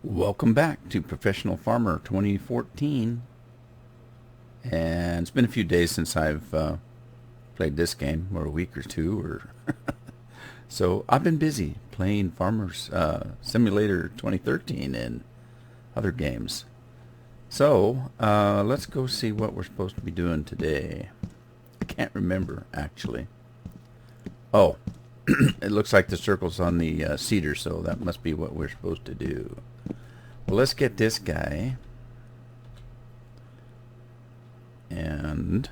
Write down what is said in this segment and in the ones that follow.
Welcome back to Professional Farmer 2014. And it's been a few days since I've played this game, or a week or two, or so I've been busy playing Farmers Simulator 2013 and other games. So let's go see what we're supposed to be doing today. I can't remember, actually. Oh, it looks like the circle's on the cedar, so that must be what we're supposed to do. Well, let's get this guy. And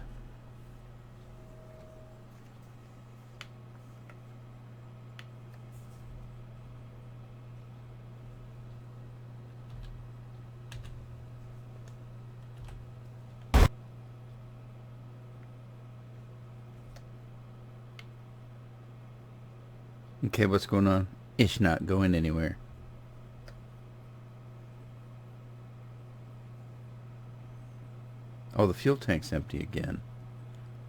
okay, what's going on? It's not going anywhere. Oh, the fuel tank's empty again.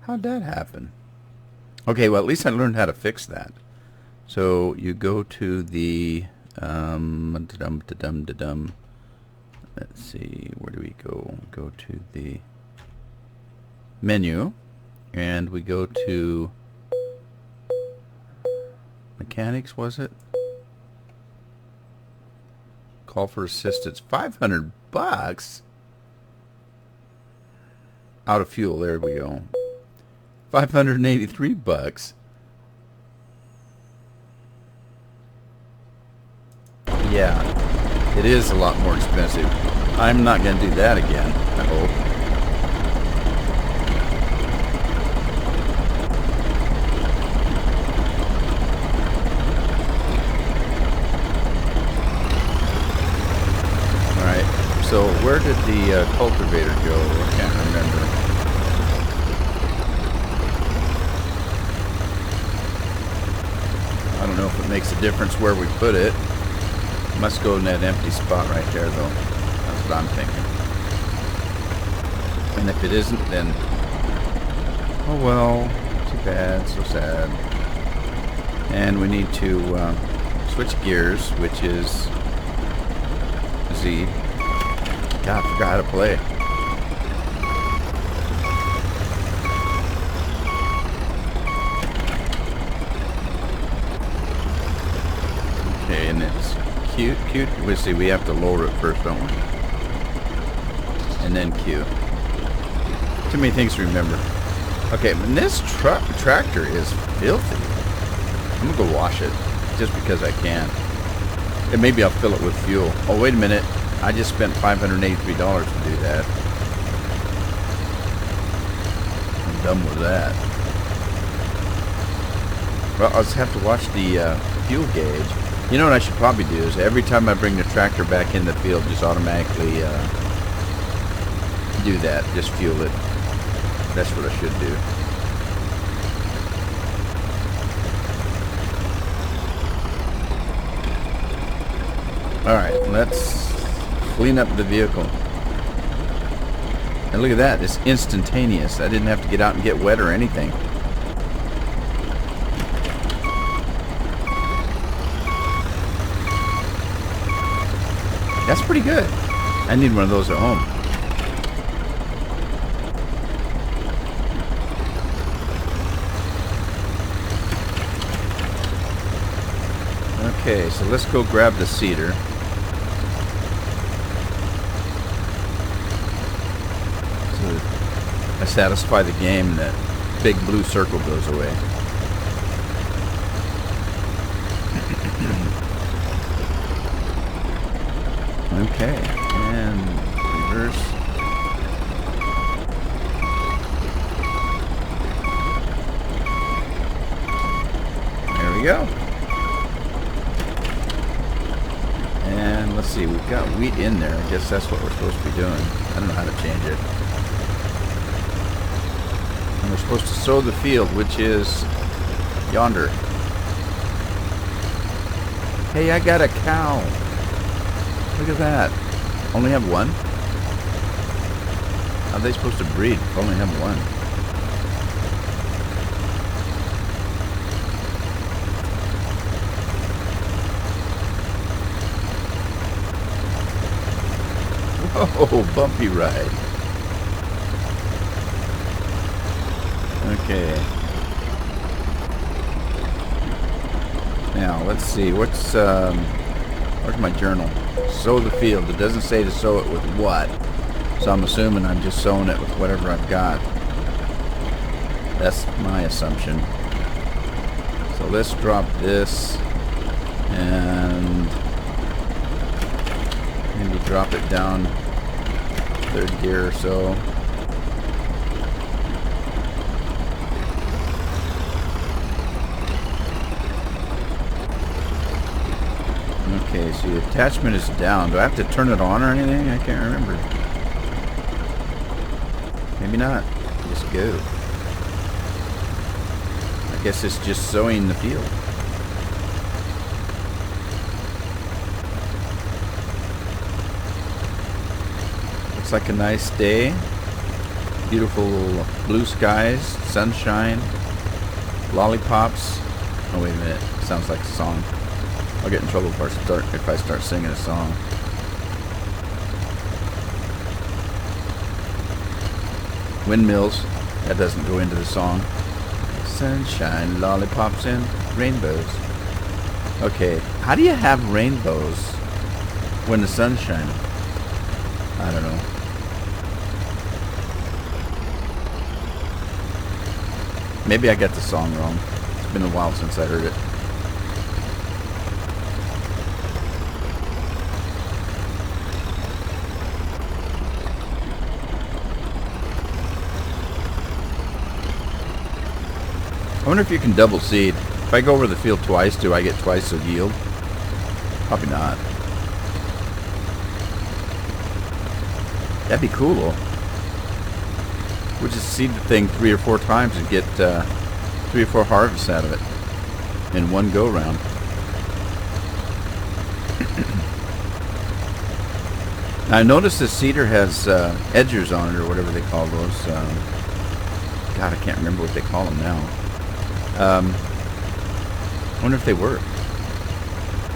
How'd that happen? Okay, well, at least I learned how to fix that. So you go to the let's see, where do we go? Go to the menu, and we go to mechanics, was it? Call for assistance. $500? Out of fuel, there we go. $583. Yeah, it is a lot more expensive. I'm not going to do that again, I hope. Alright, so where did the cultivator go? I can't remember. I don't know if it makes a difference where we put it. Must go in that empty spot right there, though. That's what I'm thinking. And if it isn't, then oh well, too bad, so sad. And we need to switch gears, which is Z. God, I forgot how to play. Okay, and it's Q. We see we have to lower it first, don't we? And then Q. Too many things to remember. Okay, and this tractor is filthy. I'm gonna go wash it just because I can. And maybe I'll fill it with fuel. Oh, wait a minute. I just spent $583 to do that. I'm done with that. Well, I'll just have to watch the fuel gauge. You know what I should probably do is every time I bring the tractor back in the field, just automatically do that. Just fuel it. That's what I should do. Alright, let's clean up the vehicle. And look at that, it's instantaneous. I didn't have to get out and get wet or anything. That's pretty good. I need one of those at home. Okay, so let's go grab the cedar. So I satisfy the game and that big blue circle goes away. Okay, and reverse. There we go. And let's see, we've got wheat in there. I guess that's what we're supposed to be doing. I don't know how to change it. And we're supposed to sow the field, which is yonder. Hey, I got a cow. Look at that. Only have one? How are they supposed to breed if only have one? Oh, bumpy ride. Okay. Now, let's see. Where's my journal? Sow the field. It doesn't say to sow it with what. So I'm assuming I'm just sowing it with whatever I've got. That's my assumption. So let's drop this and maybe drop it down third gear or so. Okay, so the attachment is down. Do I have to turn it on or anything? I can't remember. Maybe not. Just go. I guess it's just sowing the field. Looks like a nice day. Beautiful blue skies, sunshine, lollipops. Oh, wait a minute. Sounds like a song. I'll get in trouble if I start singing a song. Windmills. That doesn't go into the song. Sunshine, lollipops, and rainbows. Okay, how do you have rainbows when the sun's shining? I don't know. Maybe I got the song wrong. It's been a while since I heard it. I wonder if you can double seed. If I go over the field twice, do I get twice the yield? Probably not. That'd be cool though. We'll just seed the thing 3 or 4 times and get 3 or 4 harvests out of it in one go round. Now I noticed this seeder has edgers on it, or whatever they call those. God, I can't remember what they call them now. I wonder if they work.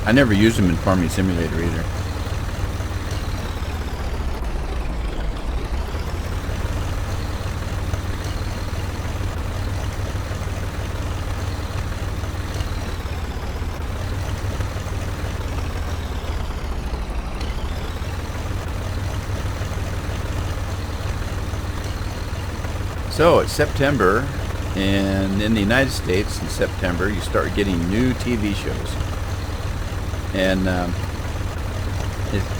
I never used them in Farming Simulator either. So it's September, and in the United States in September you start getting new TV shows, and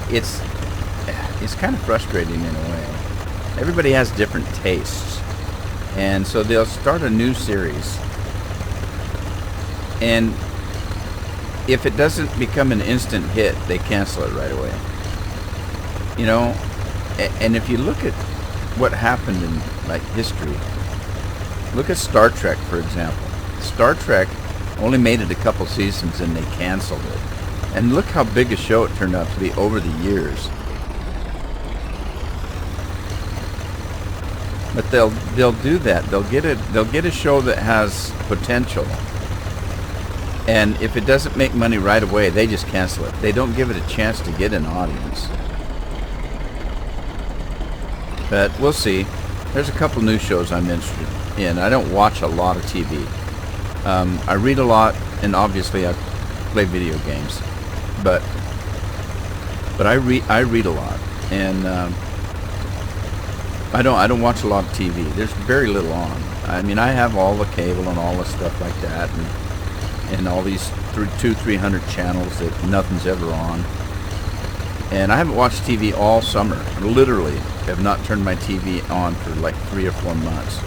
it's kind of frustrating in a way. Everybody has different tastes, and so they'll start a new series, and if it doesn't become an instant hit, they cancel it right away. You know, and if you look at what happened in like history, look at Star Trek, for example. Star Trek only made it a couple seasons and they canceled it. And look how big a show it turned out to be over the years. But they'll do that. They'll get a show that has potential. And if it doesn't make money right away, they just cancel it. They don't give it a chance to get an audience. But we'll see. There's a couple new shows I'm interested in. I don't watch a lot of TV. I read a lot, and obviously I play video games. But I read a lot, and I don't watch a lot of TV. There's very little on. I mean, I have all the cable and all the stuff like that, and all these 300 channels that nothing's ever on. And I haven't watched TV all summer. Literally have not turned my TV on for like 3 or 4 months.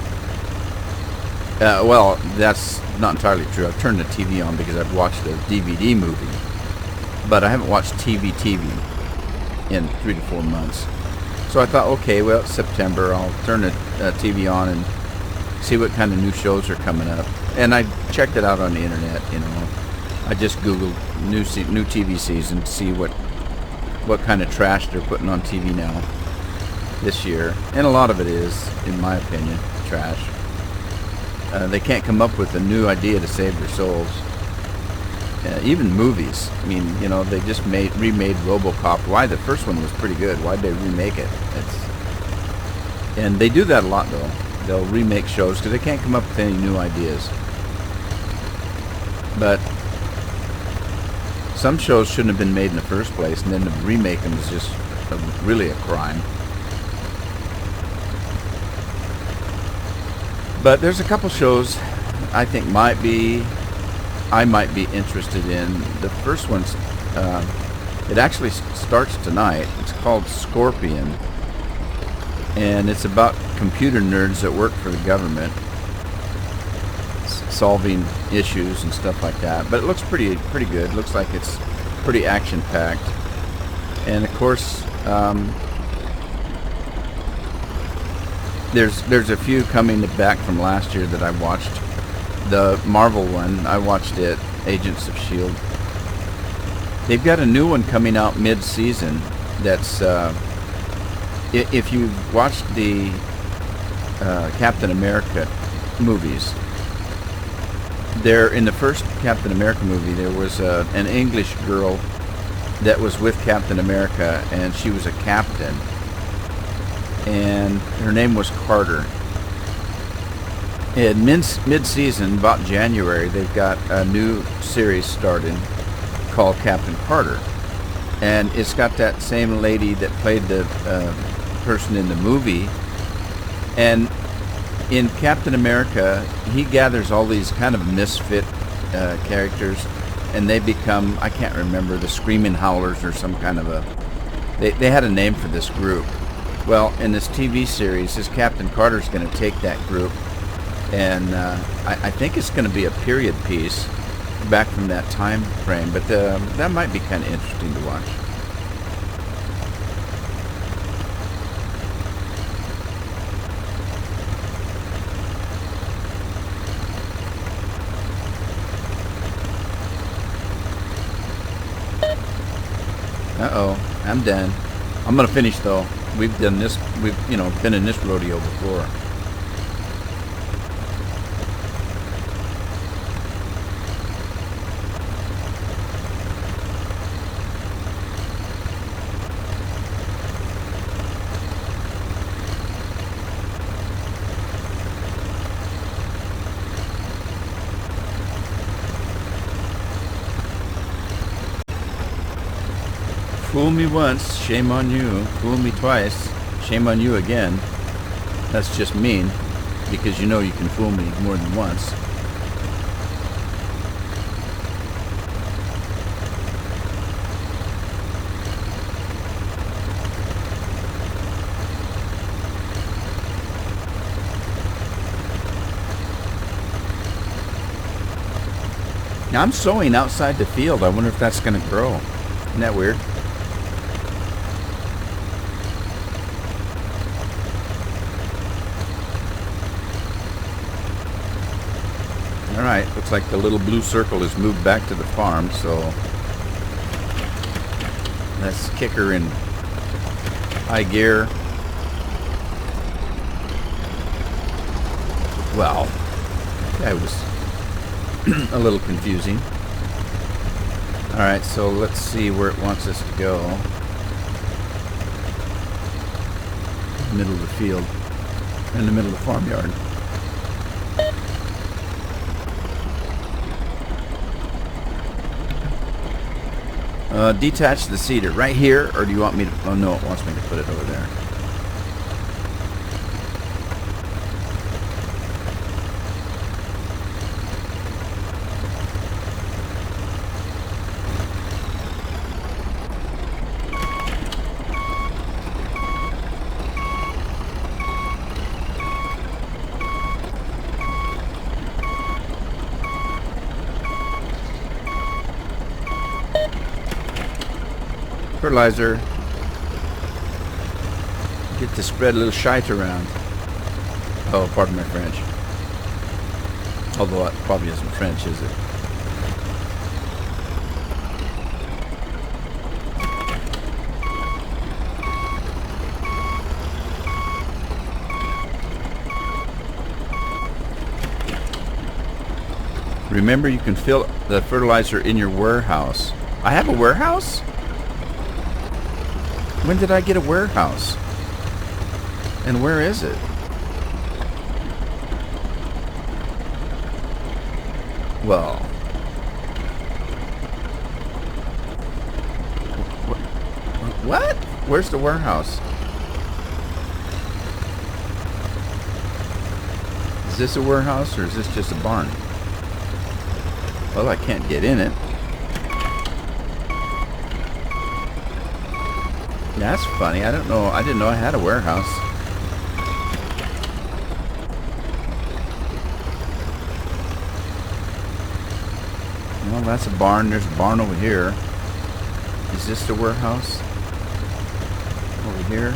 Well, that's not entirely true. I've turned the TV on because I've watched a DVD movie. But I haven't watched TV in 3 to 4 months. So I thought, okay, well, it's September. I'll turn the TV on and see what kind of new shows are coming up. And I checked it out on the internet, you know. I just Googled new TV season to see what kind of trash they're putting on TV now this year. And a lot of it is, in my opinion, trash. They can't come up with a new idea to save their souls. even movies. I mean, you know, they just remade RoboCop. Why? The first one was pretty good. Why'd they remake it? And they do that a lot, though. They'll remake shows because they can't come up with any new ideas. But some shows shouldn't have been made in the first place, and then to remake them is just really a crime. But there's a couple shows I think I might be interested in. The first one's, it actually starts tonight. It's called Scorpion, and it's about computer nerds that work for the government, solving issues and stuff like that. But it looks pretty good. It looks like it's pretty action-packed, and of course, there's a few coming back from last year that I watched. The Marvel one, I watched it, Agents of S.H.I.E.L.D. They've got a new one coming out mid-season that's, if you've watched the Captain America movies, in the first Captain America movie, there was an English girl that was with Captain America, and she was a captain, and her name was Carter. In mid-season, about January, they've got a new series starting called Captain Carter, and it's got that same lady that played the person in the movie. And in Captain America, he gathers all these kind of misfit characters, and they become, I can't remember, the Screaming Howlers or some kind of a, they had a name for this group. Well, in this TV series, this Captain Carter's going to take that group, and I think it's going to be a period piece back from that time frame, but that might be kind of interesting to watch. Uh-oh, I'm done. I'm going to finish, though. We've done this, we've, been in this rodeo before. Fool me once, shame on you. Fool me twice, shame on you again. That's just mean, because you know you can fool me more than once. Now I'm sowing outside the field. I wonder if that's going to grow. Isn't that weird? Alright, looks like the little blue circle has moved back to the farm, so let's kick her in high gear. Well, that was a little confusing. Alright, so let's see where it wants us to go. Middle of the field, in the middle of the farmyard. Detach the seeder right here, or do you want me to? Oh no, it wants me to put it over there. Fertilizer. Get to spread a little shite around. Oh, pardon my French. Although it probably isn't French, is it? Remember, you can fill the fertilizer in your warehouse. I have a warehouse? When did I get a warehouse? And where is it? Well, what? Where's the warehouse? Is this a warehouse or is this just a barn? Well, I can't get in it. That's funny. I don't know. I didn't know I had a warehouse. Well, that's a barn. There's a barn over here. Is this the warehouse? Over here?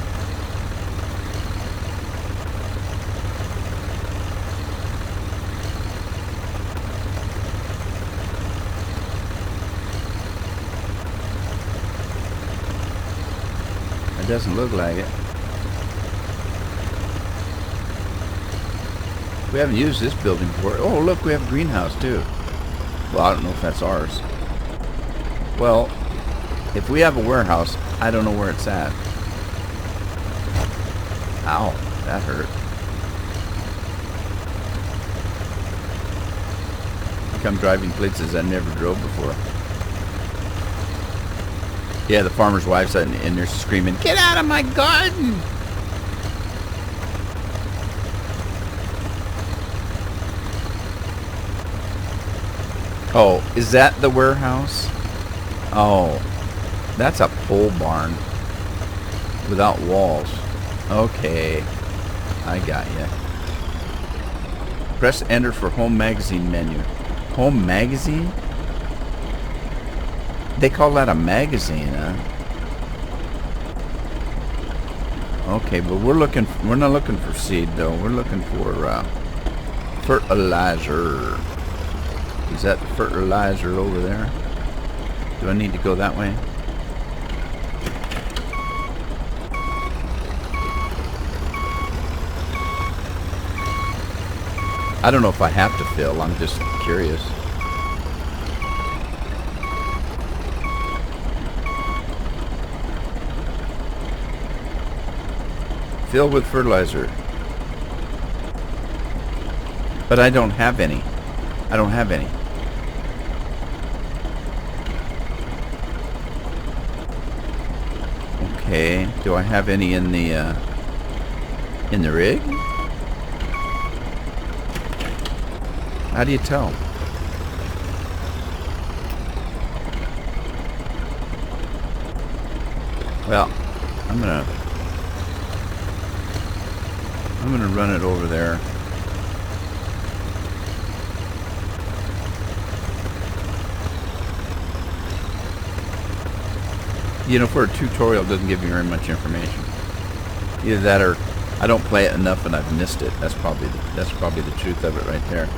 It doesn't look like it. We haven't used this building before. Oh, look, we have a greenhouse too. Well, I don't know if that's ours. Well, if we have a warehouse, I don't know where it's at. Ow, that hurt. I think I'm driving places I never drove before. Yeah, the farmer's wife's in there screaming, "Get out of my garden!" Oh, is that the warehouse? Oh, that's a pole barn without walls. Okay, I got ya. Press enter for home magazine menu. Home magazine? They call that a magazine, huh? Okay, but we're not looking for seed though. We're looking for fertilizer. Is that the fertilizer over there? Do I need to go that way? I don't know if I have to fill. I'm just curious. Fill with fertilizer. But I don't have any. I don't have any. Okay. Do I have any in the rig? How do you tell? Well, I'm gonna run it over there. You know, for a tutorial, it doesn't give you very much information. Either that or I don't play it enough and I've missed it. That's probably the truth of it right there.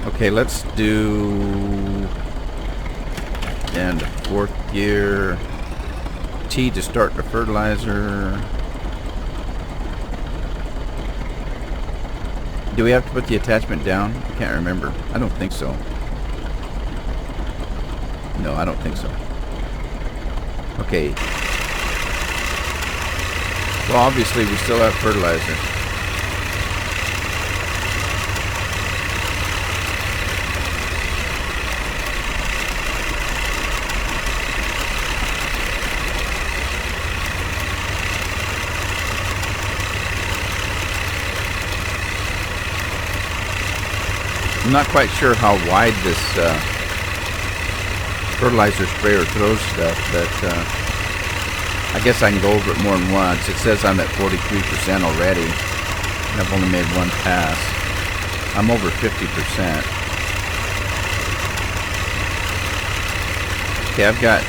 Okay, let's do and fourth gear. T to start the fertilizer. Do we have to put the attachment down? I can't remember. I don't think so. No, I don't think so. Okay. Well, obviously we still have fertilizer. I'm not quite sure how wide this fertilizer sprayer throws stuff, but I guess I can go over it more than once. It says I'm at 43% already, and I've only made one pass. I'm over 50%. Okay, I've got...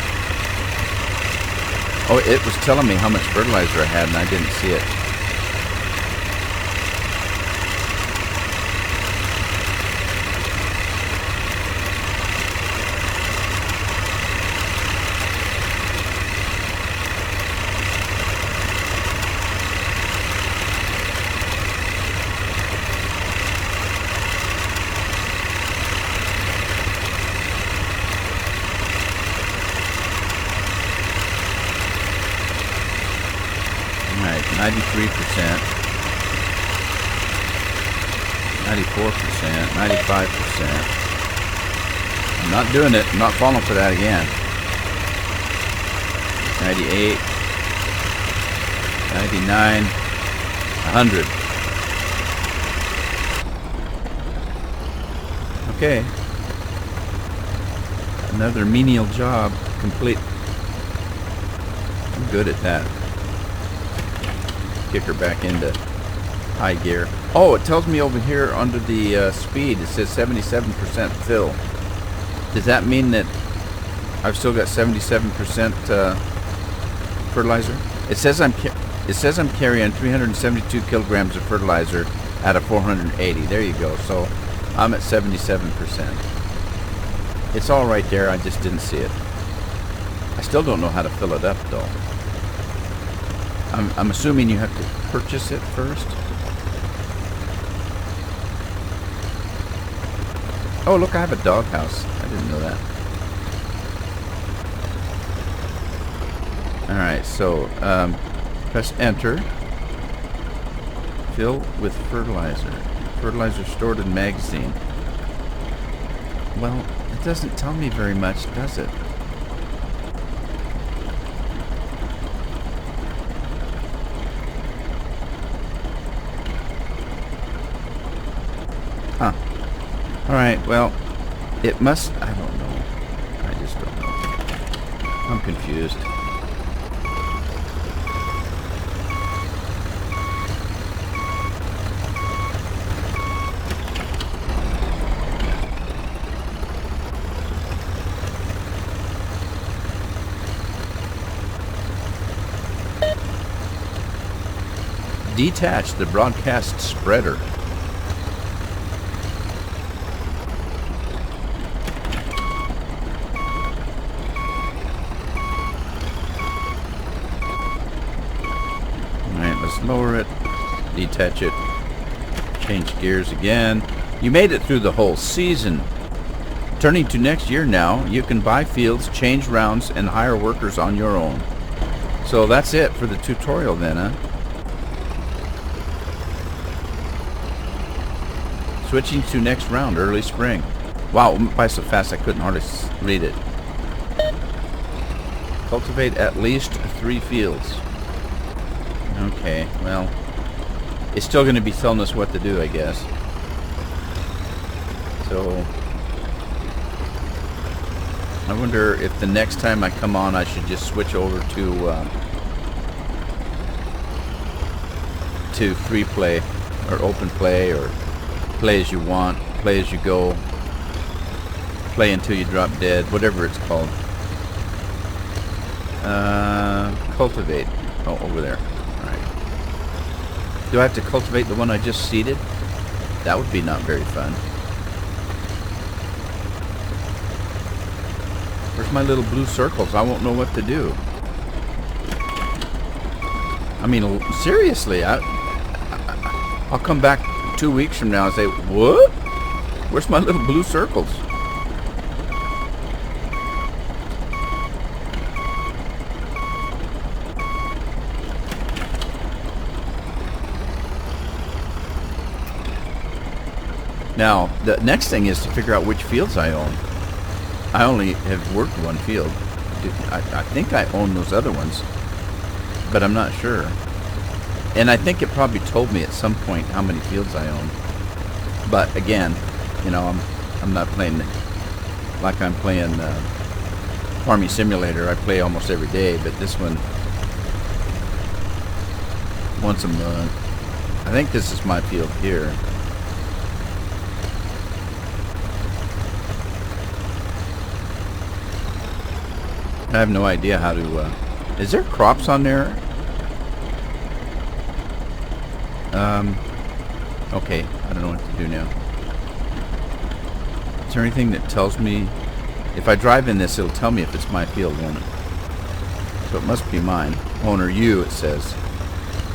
Oh, it was telling me how much fertilizer I had, and I didn't see it. 93%, 94%, 95%. I'm not doing it. I'm not falling for that again. 98, 99, 100. Okay. Another menial job complete. I'm good at that. Kick her back into high gear. Oh, it tells me over here under the speed, it says 77% fill. Does that mean that I've still got 77% fertilizer? It says I'm carrying 372 kilograms of fertilizer out of 480. There you go. So I'm at 77%. It's all right there. I just didn't see it. I still don't know how to fill it up though. I'm assuming you have to purchase it first. Oh, look, I have a doghouse. I didn't know that. Alright, so press enter. Fill with fertilizer. Fertilizer stored in magazine. Well, it doesn't tell me very much, does it? Huh. Alright, well, it must... I don't know. I just don't know. I'm confused. Detach the broadcast spreader. Alright, let's lower it, detach it, change gears again. You made it through the whole season. Turning to next year now, you can buy fields, change rounds, and hire workers on your own. So that's it for the tutorial then, huh? Switching to next round, early spring. Wow, it went by so fast I couldn't hardly read it. Cultivate at least 3 fields. Okay, well, it's still going to be telling us what to do, I guess. So, I wonder if the next time I come on I should just switch over to free play, or open play, or play as you want, play as you go, play until you drop dead, whatever it's called. Cultivate. Oh, over there. Alright. Do I have to cultivate the one I just seeded? That would be not very fun. Where's my little blue circles? I won't know what to do. I mean, seriously, I'll come back 2 weeks from now and say, what? Where's my little blue circles? Now, the next thing is to figure out which fields I own. I only have worked one field. I think I own those other ones, but I'm not sure. And I think it probably told me at some point how many fields I own. But again, you know, I'm not playing like I'm playing Farming Simulator. I play almost every day, but this one once a month. I think this is my field here. I have no idea how to... is there crops on there? Okay, I don't know what to do now. Is there anything that tells me... If I drive in this, it'll tell me if it's my field, won't it? So it must be mine. Owner you, it says.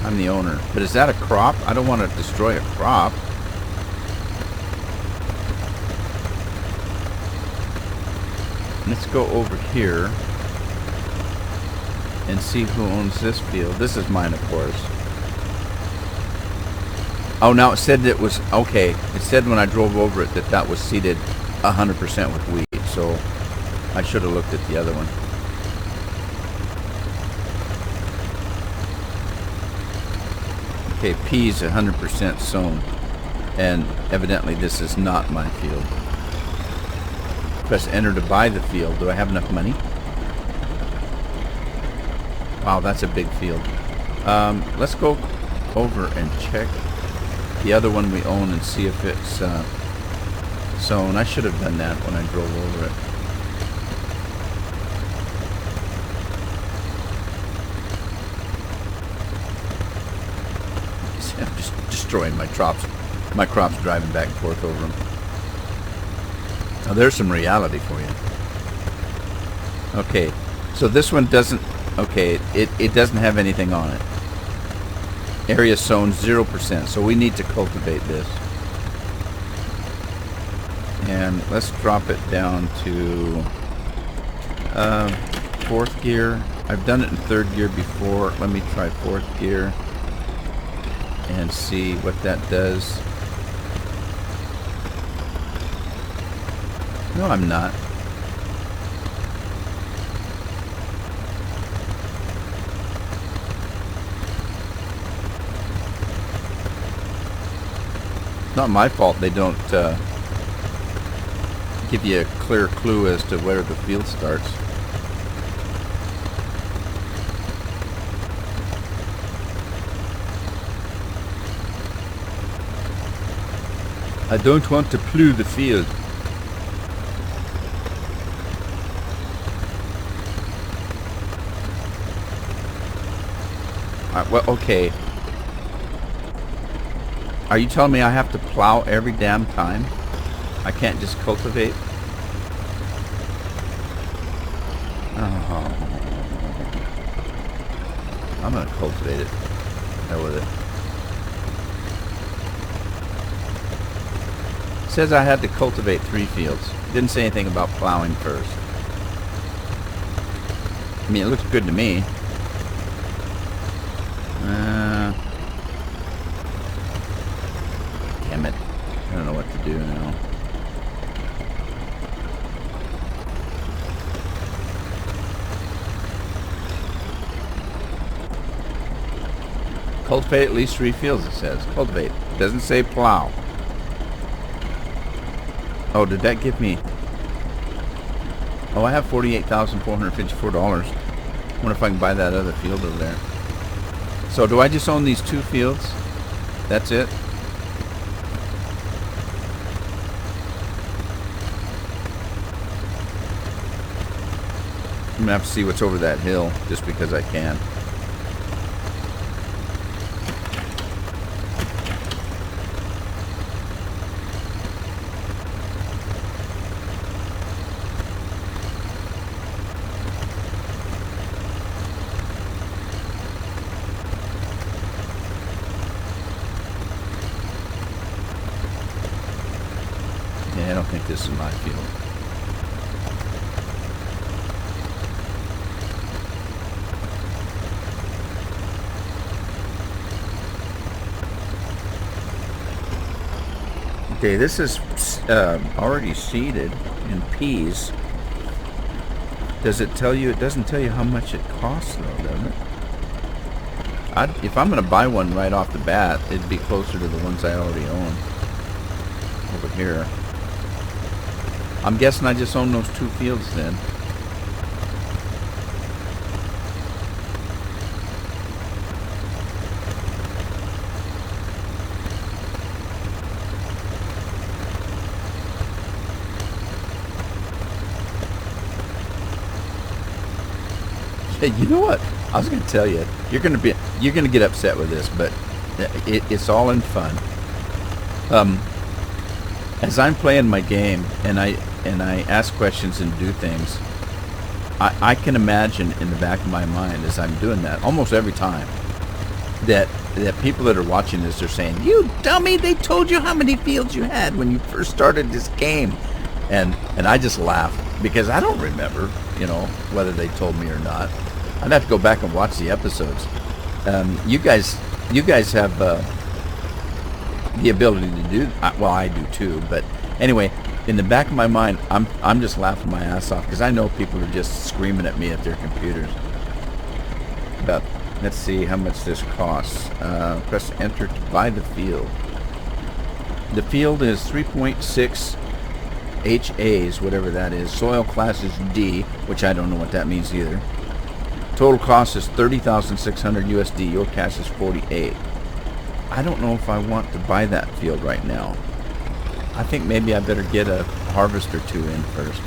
I'm the owner. But is that a crop? I don't want to destroy a crop. Let's go over here and see who owns this field. This is mine, of course. Oh, now it said it was, okay. It said when I drove over it that that was seeded 100% with wheat. So I should have looked at the other one. Okay, peas 100% sown. And evidently this is not my field. Press enter to buy the field. Do I have enough money? Wow, that's a big field. Let's go over and check the other one we own and see if it's sown. I should have done that when I drove over it. I'm just destroying my crops driving back and forth over them. Now there's some reality for you. Okay, so this one doesn't, okay, it doesn't have anything on it. Area sown 0%, so we need to cultivate this. And let's drop it down to fourth gear. I've done it in third gear before. Let me try fourth gear and see what that does. No, I'm not. Not my fault they don't give you a clear clue as to where the field starts. I don't want to plough the field. Well, okay. Are you telling me I have to plow every damn time? I can't just cultivate? Oh. I'm gonna cultivate it. Hell with it. It says I had to cultivate 3 fields. Didn't say anything about plowing first. I mean, it looks good to me. Damn it. I don't know what to do now. Cultivate at least 3 fields, it says. Cultivate. It doesn't say plow. Oh, did that give me... Oh, I have $48,454. I wonder if I can buy that other field over there. So do I just own these 2 fields? That's it? I'm gonna have to see what's over that hill just because I can. Yeah, I don't think this is my field. Okay, this is already seeded in peas. Does it tell you? It doesn't tell you how much it costs, though, does it? If I'm going to buy one right off the bat, it'd be closer to the ones I already own over here. I'm guessing I just own those 2 fields then. You know what? I was going to tell you, you're going to get upset with this, but it's all in fun. As I'm playing my game and I ask questions and do things, I can imagine in the back of my mind as I'm doing that almost every time that people that are watching this are saying, "You dummy! They told you how many fields you had when you first started this game," and I just laugh because I don't remember, you know, whether they told me or not. I'd have to go back and watch the episodes. You guys have the ability to do. Well, I do too. But anyway, in the back of my mind, I'm just laughing my ass off because I know people are just screaming at me at their computers. But let's see how much this costs. Press enter to buy the field. The field is 3.6 HAs, whatever that is. Soil class is D, which I don't know what that means either. Total cost is 30,600 USD. Your cash is 48. I don't know if I want to buy that field right now. I think maybe I better get a harvest or two in first,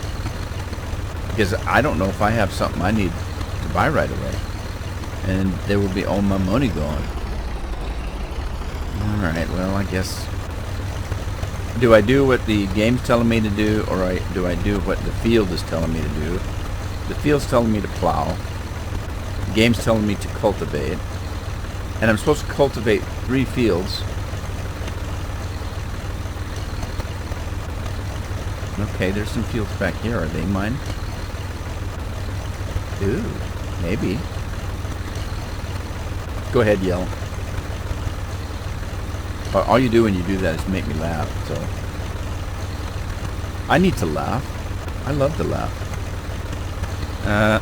because I don't know if I have something I need to buy right away, and there will be all my money gone. Alright, well, I guess, do I do what the game's telling me to do, or do I do what the field is telling me to do? The field's telling me to plow. The game's telling me to cultivate. And I'm supposed to cultivate 3 fields. Okay, there's some fields back here. Are they mine? Ooh, maybe. Go ahead, yell. All you do when you do that is make me laugh, so. I need to laugh. I love to laugh.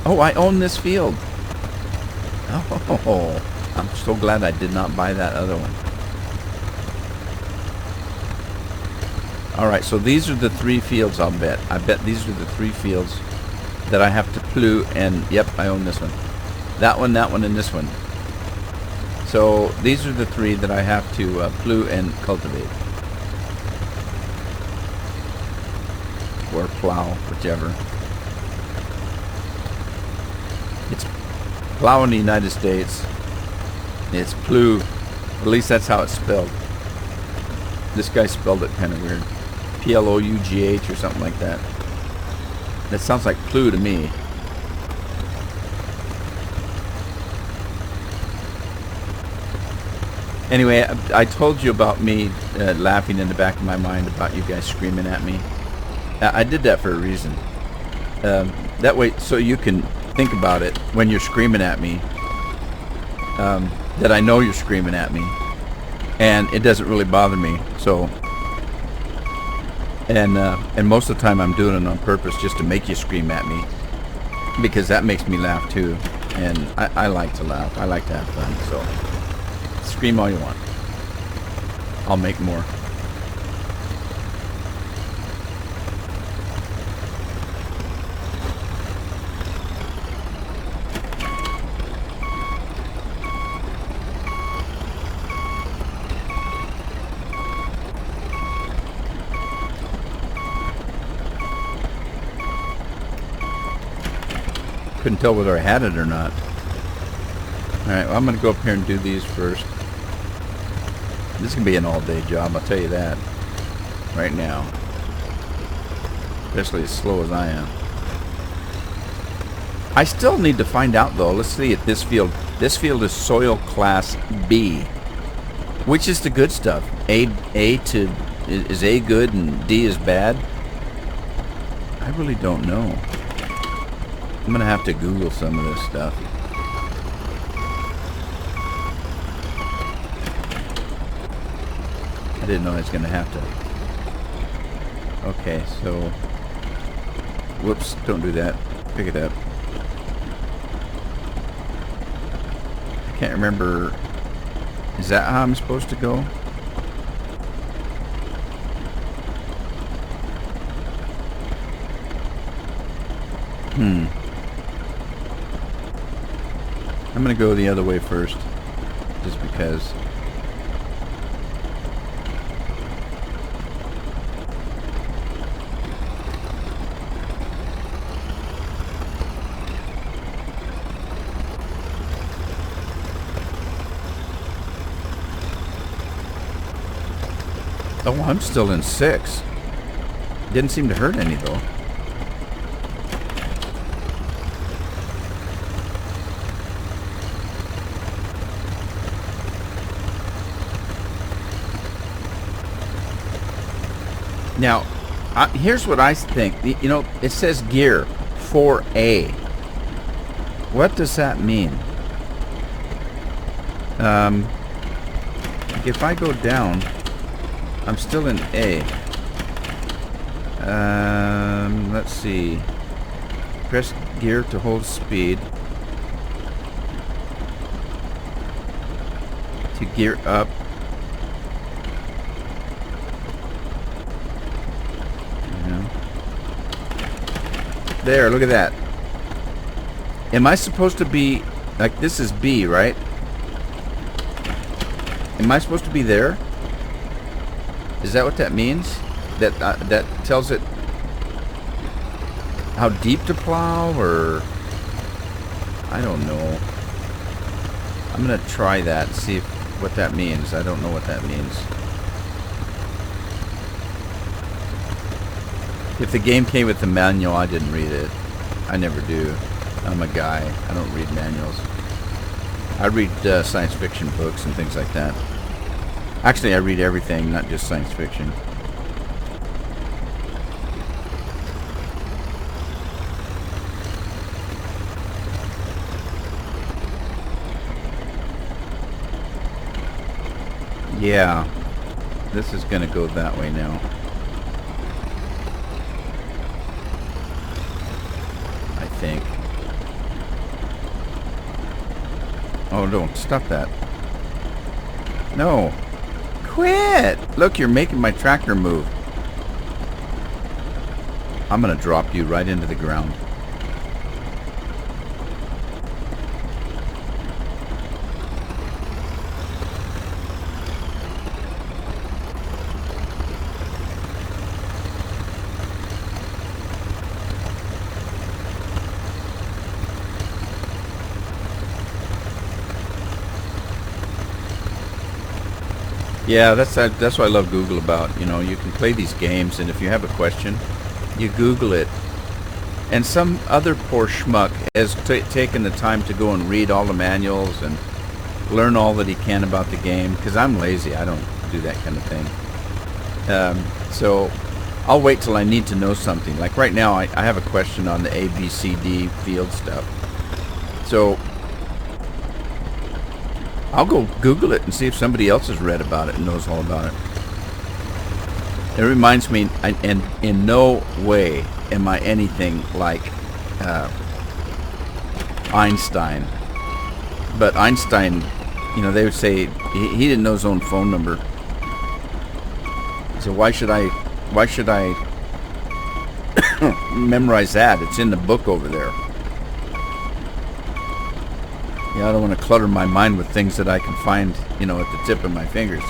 Oh, I own this field. Oh, I'm so glad I did not buy that other one. Alright, so these are the 3 fields, I'll bet. I bet these are the 3 fields that I have to plow, and yep, I own this one. That one, and this one. So these are the 3 that I have to plow and cultivate. Or plow, whichever. It's plow in the United States. It's plow. At least that's how it's spelled. This guy spelled it kind of weird. P-L-O-U-G-H or something like that. That sounds like plow to me. Anyway, I told you about me laughing in the back of my mind about you guys screaming at me. I did that for a reason. That way, so you can think about it when you're screaming at me. That I know you're screaming at me, and it doesn't really bother me. So, and most of the time I'm doing it on purpose just to make you scream at me, because that makes me laugh too, and I like to laugh. I like to have fun. So, scream all you want. I'll make more. Couldn't tell whether I had it or not. Alright, well, I'm going to go up here and do these first. This can be an all-day job, I'll tell you that. Right now. Especially as slow as I am. I still need to find out, though. Let's see at this field. This field is soil class B. Which is the good stuff? Is A good and D is bad? I really don't know. I'm going to have to Google some of this stuff. I didn't know I was going to have to. Okay, so... Whoops, don't do that. Pick it up. I can't remember... Is that how I'm supposed to go? I'm going to go the other way first, just because. Oh, I'm still in 6. Didn't seem to hurt any, though. Now, here's what I think. You know, it says gear 4A. What does that mean? If I go down, I'm still in A. Let's see. Press gear to hold speed. To gear up. Yeah. There, look at that. Am I supposed to be... Like, this is B, right? Am I supposed to be there? Is that what that means? That that tells it how deep to plow, or... I don't know. I'm going to try that and see what that means. I don't know what that means. If the game came with the manual, I didn't read it. I never do. I'm a guy. I don't read manuals. I read science fiction books and things like that. Actually, I read everything, not just science fiction. Yeah, this is going to go that way now. I think. Oh, don't stop that. No. Quit! Look, you're making my tractor move. I'm going to drop you right into the ground. Yeah, that's why I love Google about, you know, you can play these games, and if you have a question, you Google it. And some other poor schmuck has taken the time to go and read all the manuals and learn all that he can about the game, because I'm lazy. I don't do that kind of thing. So I'll wait till I need to know something. Like right now, I have a question on the A, B, C, D field stuff. So I'll go Google it and see if somebody else has read about it and knows all about it. It reminds me, and in no way am I anything like Einstein. But Einstein, you know, they would say he didn't know his own phone number. So why should I memorize that? It's in the book over there. Yeah, I don't want to clutter my mind with things that I can find, you know, at the tip of my fingers.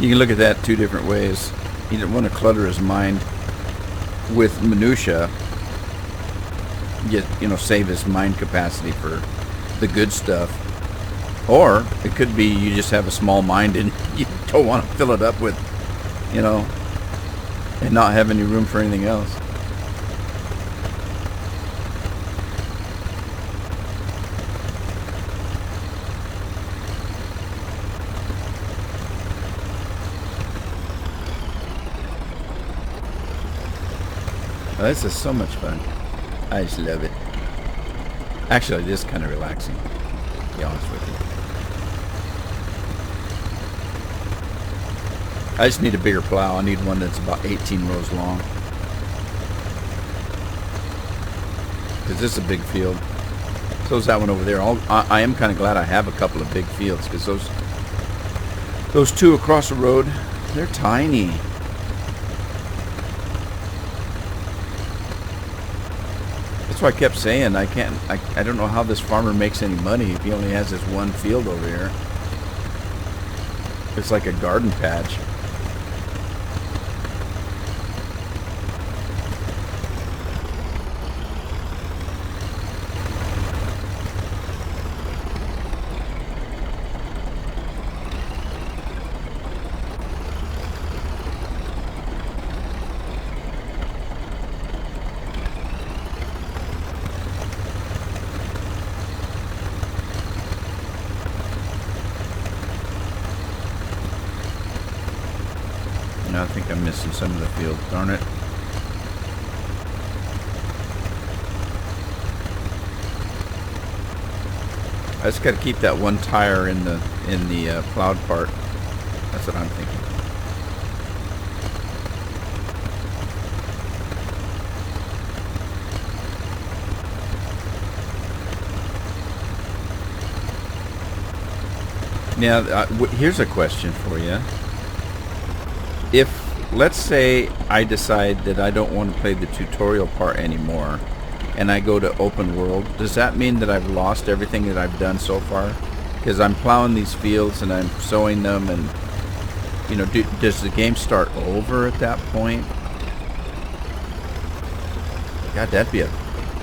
You can look at that two different ways. He didn't want to clutter his mind with minutia. Get, you know, save his mind capacity for the good stuff. Or it could be you just have a small mind and you don't want to fill it up with, you know, and not have any room for anything else. Oh, this is so much fun. I just love it. Actually, it is kind of relaxing, to be honest with you. I just need a bigger plow. I need one that's about 18 rows long. Because this is a big field. So is that one over there. I am kind of glad I have a couple of big fields, because those two across the road, they're tiny. That's why I kept saying I don't know how this farmer makes any money if he only has this one field over here. It's like a garden patch. I think I'm missing some of the field. Darn it. I just got to keep that one tire in the plowed part. That's what I'm thinking. Now, here's a question for you. If, let's say, I decide that I don't want to play the tutorial part anymore, and I go to open world, does that mean that I've lost everything that I've done so far? Because I'm plowing these fields and I'm sowing them, and, you know, does the game start over at that point? God, that'd be a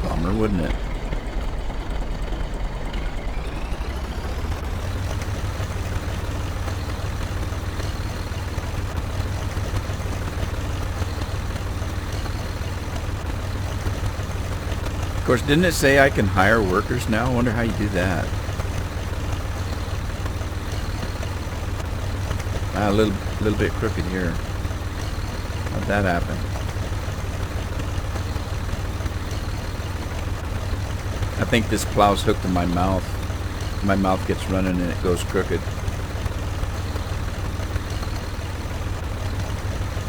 bummer, wouldn't it? Of course, didn't it say I can hire workers now? I wonder how you do that. A little bit crooked here. How'd that happen? I think this plow's hooked to my mouth. My mouth gets running and it goes crooked.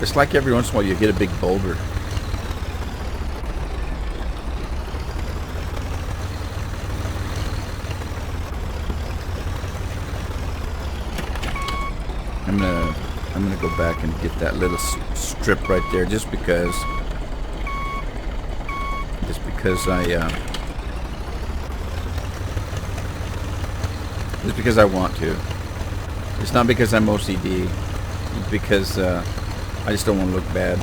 It's like every once in a while you hit a big boulder. I'm gonna go back and get that little strip right there, just because I want to. It's not because I'm OCD. It's because I just don't want to look bad.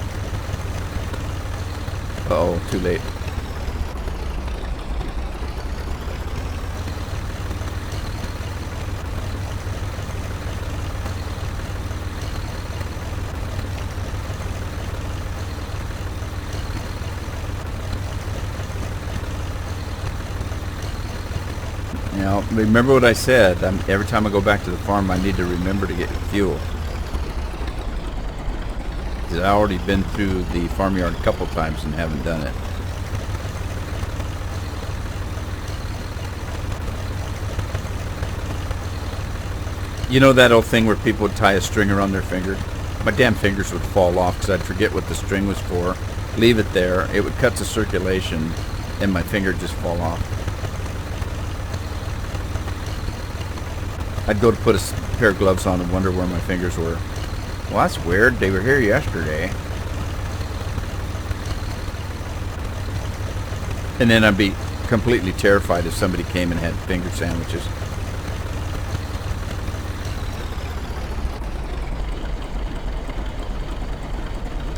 Uh-oh, too late. Now, remember what I said. Every time I go back to the farm, I need to remember to get fuel. Because I've already been through the farmyard a couple times and haven't done it. You know that old thing where people would tie a string around their finger? My damn fingers would fall off because I'd forget what the string was for. Leave it there. It would cut the circulation and my finger would just fall off. I'd go to put a pair of gloves on and wonder where my fingers were. Well, that's weird. They were here yesterday. And then I'd be completely terrified if somebody came and had finger sandwiches.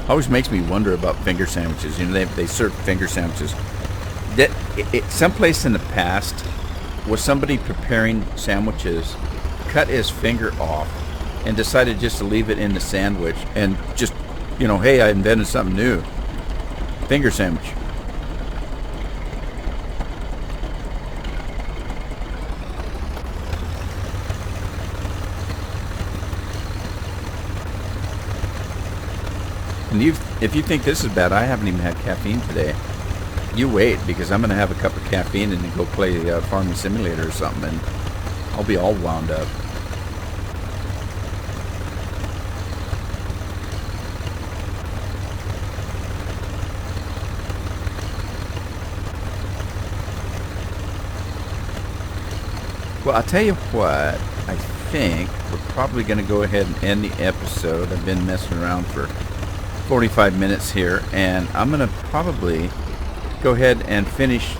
Always makes me wonder about finger sandwiches. You know, they serve finger sandwiches. Someplace in the past, was somebody preparing sandwiches, cut his finger off, and decided just to leave it in the sandwich, and just, you know, hey, I invented something new. Finger sandwich. And if you think this is bad, I haven't even had caffeine today. You wait, because I'm going to have a cup of caffeine and then go play Farming Simulator or something, and I'll be all wound up. Well, I'll tell you what, I think we're probably going to go ahead and end the episode. I've been messing around for 45 minutes here, and I'm going to probably go ahead and finish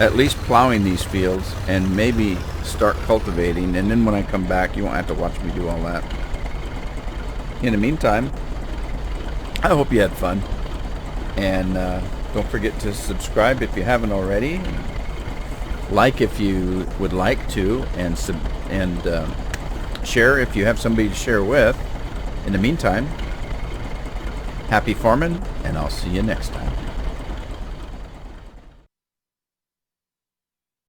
at least plowing these fields and maybe start cultivating, and then when I come back you won't have to watch me do all that. In the meantime, I hope you had fun, and don't forget to subscribe if you haven't already, like if you would like to, and share if you have somebody to share with. In the meantime, happy farming, and I'll see you next time.